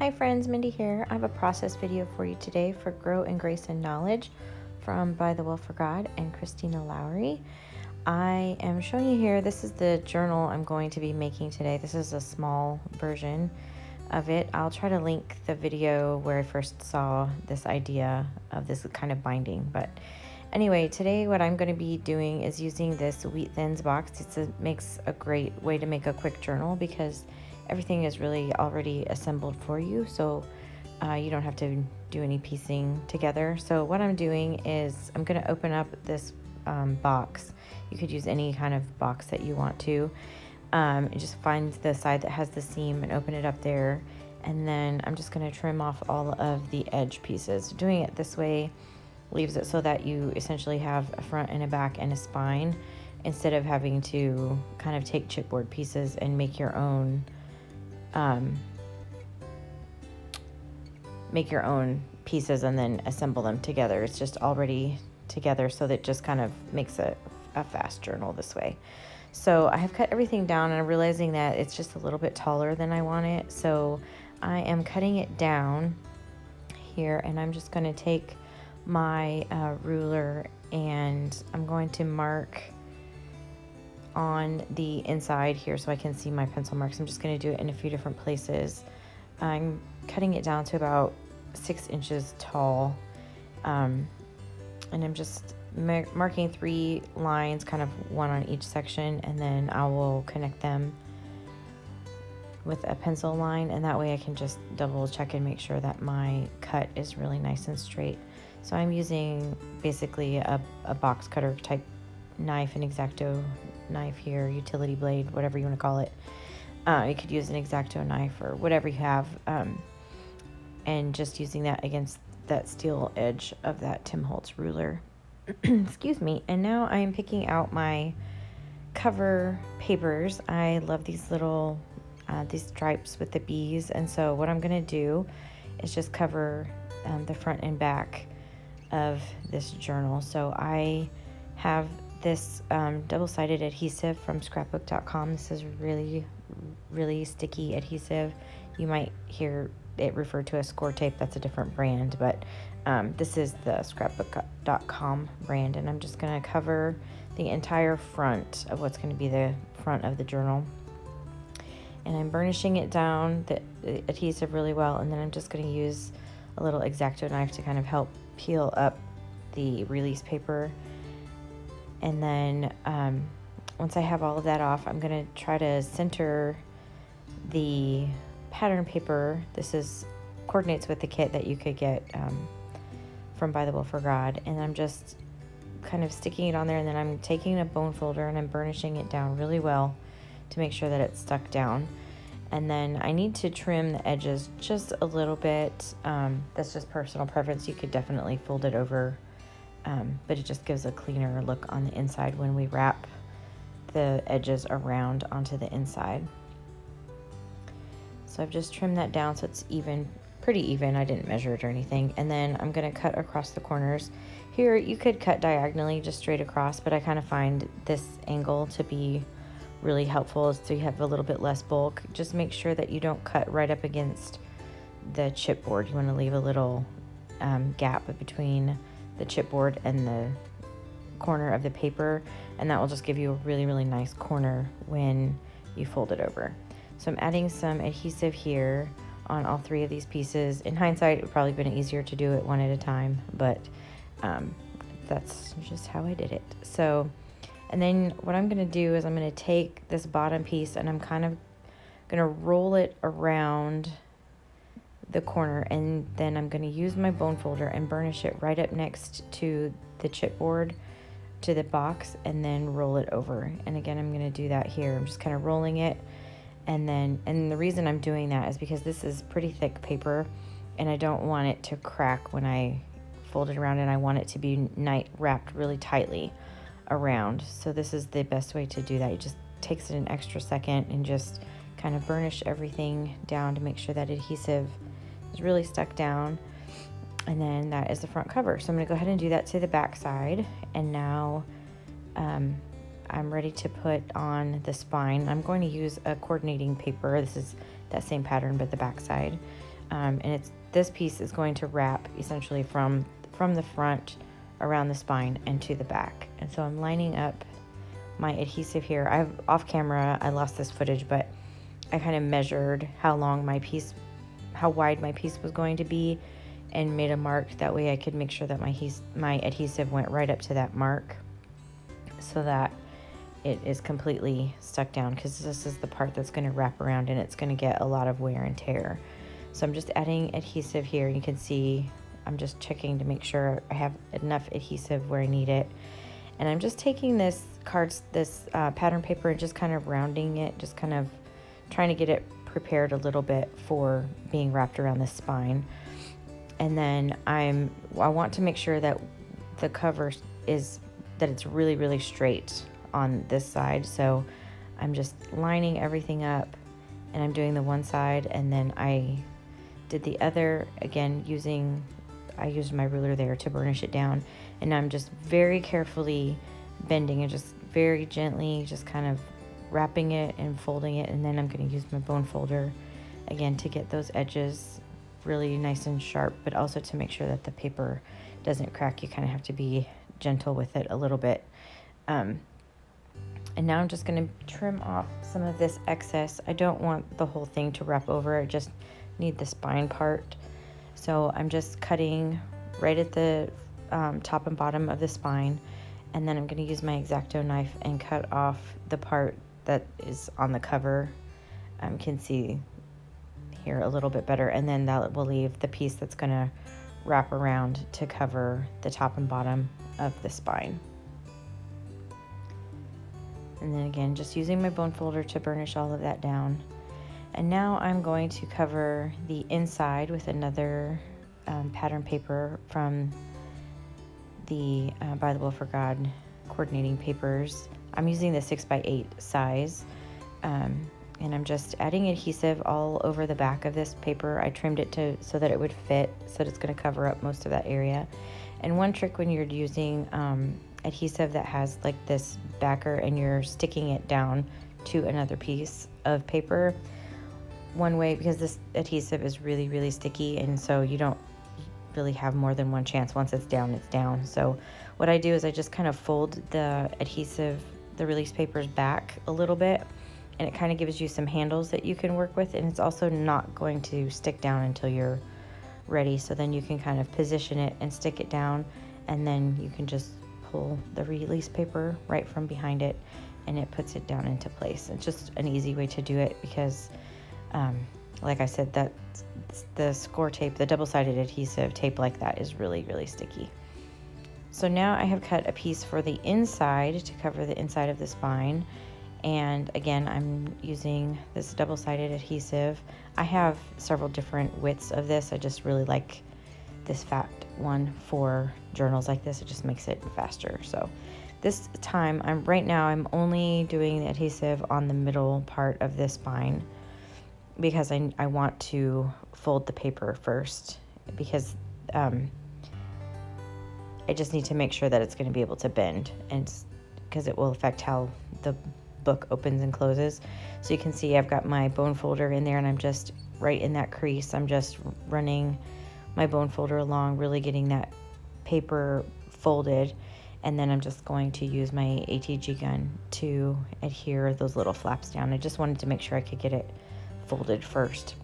Hi friends, Mindy here. I have a process video for you today for Grow in Grace and Knowledge from Bythewell4God and Christina Lowery. I am showing you here, this is the journal I'm going to be making today. This is a small version of it. I'll try to link the video where I first saw this idea of this kind of binding. But anyway, today what I'm going to be doing is using this Wheat Thins box. Makes a great way to make a quick journal because everything is really already assembled for you, so you don't have to do any piecing together. So what I'm doing is I'm going to open up this box. You could use any kind of box that you want to. And just find the side that has the seam and open it up there. And then I'm just going to trim off all of the edge pieces. Doing it this way leaves it so that you essentially have a front and a back and a spine, instead of having to kind of take chipboard pieces and make your own pieces and then assemble them together. It's just already together, so that just kind of makes a fast journal this way. So I have cut everything down, and I'm realizing that it's just a little bit taller than I want it. So I am cutting it down here, and I'm just going to take my ruler and I'm going to mark on the inside here so I can see my pencil marks. I'm just going to do it in a few different places. I'm cutting it down to about 6 inches tall, and I'm just marking 3 lines, kind of one on each section, and then I will connect them with a pencil line, and that way I can just double check and make sure that my cut is really nice and straight. So I'm using basically a box cutter type knife, an X-Acto knife here, utility blade, whatever you want to call it. You could use an X-Acto knife or whatever you have, and just using that against that steel edge of that Tim Holtz ruler. Excuse me. And now I am picking out my cover papers. I love these little these stripes with the bees, and so what I'm going to do is just cover the front and back of this journal. So I have this double-sided adhesive from scrapbook.com. This is really sticky adhesive. You might hear it referred to as score tape. That's a different brand, but this is the scrapbook.com brand, and I'm just going to cover the entire front of what's going to be the front of the journal. And I'm burnishing it down, the adhesive, really well, and then I'm just going to use a little X-Acto knife to kind of help peel up the release paper. And then once I have all of that off, I'm going to try to center the pattern paper. This coordinates with the kit that you could get from Bythewell4God, and I'm just kind of sticking it on there, and then I'm taking a bone folder and I'm burnishing it down really well to make sure that it's stuck down. And then I need to trim the edges just a little bit. That's just personal preference. You could definitely fold it over, but it just gives a cleaner look on the inside when we wrap the edges around onto the inside. So I've just trimmed that down so it's even, pretty even. I didn't measure it or anything. And then I'm going to cut across the corners. Here you could cut diagonally, just straight across, but I kind of find this angle to be really helpful, so you have a little bit less bulk. Just make sure that you don't cut right up against the chipboard. You want to leave a little gap between the chipboard and the corner of the paper, and that will just give you a really nice corner when you fold it over. So I'm adding some adhesive here on all 3 of these pieces. In hindsight, it would probably been easier to do it one at a time, but that's just how I did it. So, and then what I'm going to do is I'm going to take this bottom piece and I'm kind of going to roll it around the corner, and then I'm going to use my bone folder and burnish it right up next to the chipboard, to the box, and then roll it over. And again, I'm going to do that here. I'm just kind of rolling it, and the reason I'm doing that is because this is pretty thick paper and I don't want it to crack when I fold it around, and I want it to be wrapped really tightly around. So this is the best way to do that. It just takes it an extra second and just kind of burnish everything down to make sure that adhesive is really stuck down. And then that is the front cover. So I'm going to go ahead and do that to the back side. And now I'm ready to put on the spine. I'm going to use a coordinating paper. This is that same pattern, but the back side. and this piece is going to wrap essentially from the front around the spine and to the back. And so I'm lining up my adhesive here. Off camera, I lost this footage, but I kind of measured how wide my piece was going to be and made a mark. That way I could make sure that my adhesive went right up to that mark so that it is completely stuck down, because this is the part that's going to wrap around and it's going to get a lot of wear and tear. So I'm just adding adhesive here. You can see I'm just checking to make sure I have enough adhesive where I need it. And I'm just taking this pattern paper and just kind of rounding it, just kind of trying to get it prepared a little bit for being wrapped around the spine. And then I want to make sure that the cover it's really, really straight on this side. So I'm just lining everything up, and I'm doing the one side, and then I did the other again I used my ruler there to burnish it down, and I'm just very carefully bending and just very gently just kind of wrapping it and folding it. And then I'm going to use my bone folder again to get those edges really nice and sharp, but also to make sure that the paper doesn't crack. You kind of have to be gentle with it a little bit. And now I'm just going to trim off some of this excess. I don't want the whole thing to wrap over. I just need the spine part. So I'm just cutting right at the top and bottom of the spine, and then I'm going to use my X-Acto knife and cut off the part that is on the cover. Can see here a little bit better, and then that will leave the piece that's going to wrap around to cover the top and bottom of the spine. And then again, just using my bone folder to burnish all of that down. And now I'm going to cover the inside with another pattern paper from the Bythewell4God coordinating papers. I'm using the 6x8 size, and I'm just adding adhesive all over the back of this paper. I trimmed it so that it would fit, so that it's going to cover up most of that area. And one trick when you're using adhesive that has like this backer and you're sticking it down to another piece of paper, one way, because this adhesive is really, really sticky, and so you don't really have more than one chance. Once it's down, it's down. So what I do is I just kind of fold the adhesive, the release papers back a little bit, and it kind of gives you some handles that you can work with, and it's also not going to stick down until you're ready. So then you can kind of position it and stick it down, and then you can just pull the release paper right from behind it, and it puts it down into place. It's just an easy way to do it, because like I said, that the score tape, the double-sided adhesive tape like that, is really, really sticky. So now I have cut a piece for the inside to cover the inside of the spine, and again I'm using this double-sided adhesive. I have several different widths of this. I just really like this fat one for journals like this. It just makes it faster. So this time right now I'm only doing the adhesive on the middle part of this spine, because I want to fold the paper first, because I just need to make sure that it's going to be able to bend, and because it will affect how the book opens and closes. So you can see I've got my bone folder in there, and I'm just right in that crease. I'm just running my bone folder along, really getting that paper folded, and then I'm just going to use my ATG gun to adhere those little flaps down. I just wanted to make sure I could get it folded first,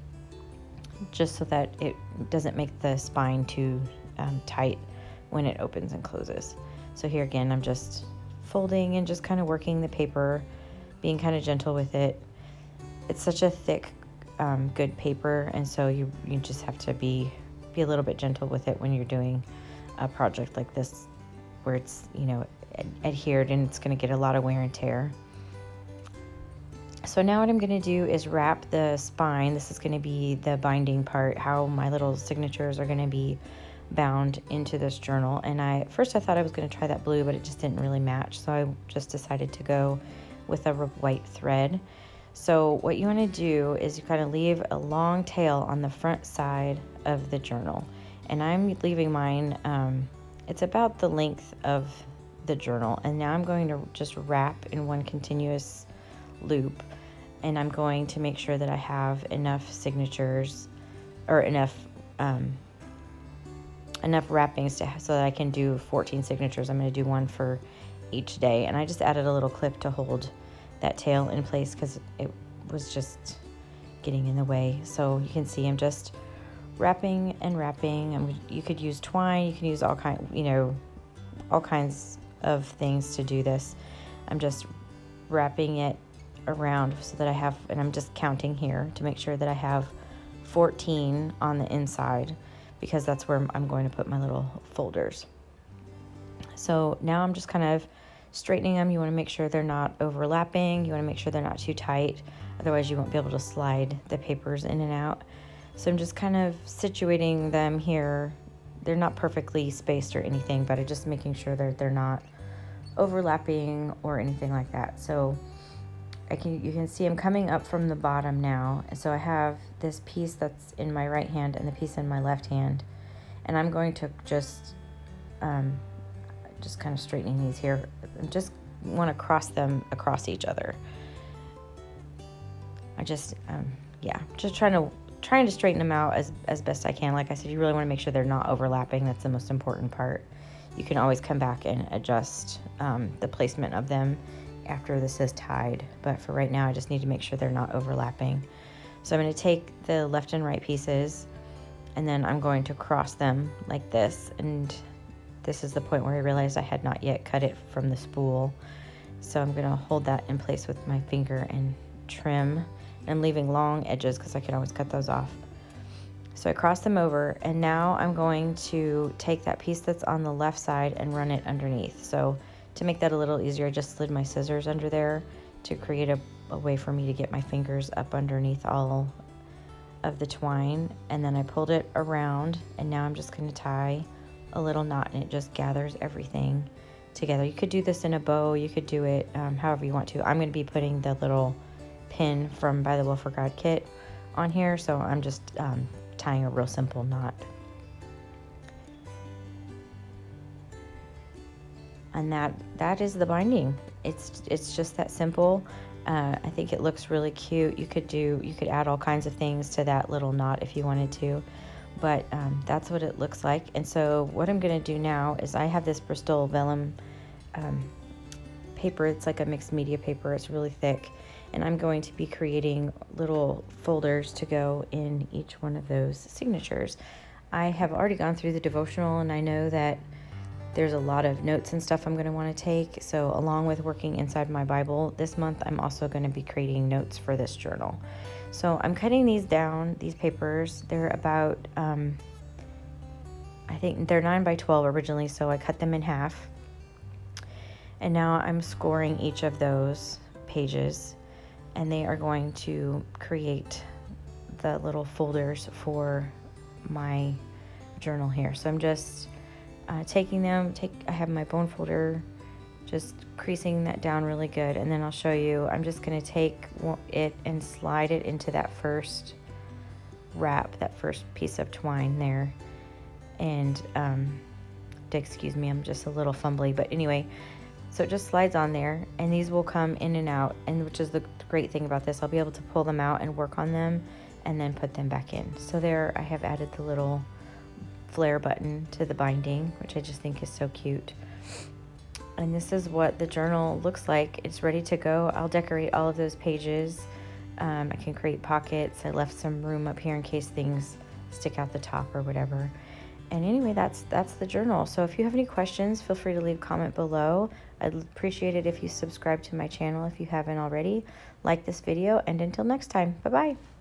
just so that it doesn't make the spine too tight when it opens and closes. So here again, I'm just folding and just kind of working the paper, being kind of gentle with it. It's such a thick, good paper, and so you just have to be a little bit gentle with it when you're doing a project like this, where it's, adhered, and it's going to get a lot of wear and tear. So now what I'm going to do is wrap the spine. This is going to be the binding part, how my little signatures are going to be bound into this journal. And at first I thought I was going to try that blue, but it just didn't really match. So I just decided to go with a white thread. So what you want to do is you kind of leave a long tail on the front side of the journal. And I'm leaving mine, it's about the length of the journal. And now I'm going to just wrap in one continuous loop, and I'm going to make sure that I have enough signatures or enough wrappings so that I can do 14 signatures. I'm going to do one for each day. And I just added a little clip to hold that tail in place because it was just getting in the way. So you can see I'm just wrapping and wrapping. You could use twine. You can use all kinds of things to do this. I'm just wrapping it around so that I have, and I'm just counting here to make sure that I have 14 on the inside, because that's where I'm going to put my little folders. So now I'm just kind of straightening them. You want to make sure they're not overlapping. You want to make sure they're not too tight. Otherwise you won't be able to slide the papers in and out. So I'm just kind of situating them here. They're not perfectly spaced or anything, but I'm just making sure that they're not overlapping or anything like that. So you can see I'm coming up from the bottom now. And so I have this piece that's in my right hand and the piece in my left hand. And I'm going to just kind of straightening these here. I just want to cross them across each other. I just, just trying to straighten them out as best I can. Like I said, you really want to make sure they're not overlapping. That's the most important part. You can always come back and adjust the placement of them after this is tied. But for right now, I just need to make sure they're not overlapping. So I'm going to take the left and right pieces, and then I'm going to cross them like this. And this is the point where I realized I had not yet cut it from the spool. So I'm going to hold that in place with my finger and trim. I'm leaving long edges because I can always cut those off. So I cross them over, and now I'm going to take that piece that's on the left side and run it underneath. So to make that a little easier, I just slid my scissors under there to create a way for me to get my fingers up underneath all of the twine. And then I pulled it around, and now I'm just going to tie a little knot, and it just gathers everything together. You could do this in a bow. You could do it however you want to. I'm going to be putting the little pin from Bythewell4God kit on here, so I'm just tying a real simple knot. And that is the binding. It's just that simple. I think it looks really cute. You could add all kinds of things to that little knot if you wanted to, but that's what it looks like. And so what I'm going to do now is I have this Bristol vellum paper. It's like a mixed media paper. It's really thick, and I'm going to be creating little folders to go in each one of those signatures. I have already gone through the devotional, and I know that there's a lot of notes and stuff I'm going to want to take. So along with working inside my Bible this month, I'm also going to be creating notes for this journal. So I'm cutting these down, these papers. They're about, I think they're 9 by 12 originally, so I cut them in half. And now I'm scoring each of those pages, and they are going to create the little folders for my journal here. So I'm just taking them, I have my bone folder, just creasing that down really good, and then I'll show you. I'm just going to take it and slide it into that first wrap, that first piece of twine there. And excuse me, I'm just a little fumbly, but anyway, so it just slides on there, and these will come in and out, and which is the great thing about this. I'll be able to pull them out and work on them and then put them back in. So there I have added the little flare button to the binding, which I just think is so cute. And this is what the journal looks like. It's ready to go. I'll decorate all of those pages. I can create pockets. I left some room up here in case things stick out the top or whatever. And anyway, that's the journal. So if you have any questions, feel free to leave a comment below. I'd appreciate it if you subscribe to my channel if you haven't already. Like this video, and until next time, bye-bye.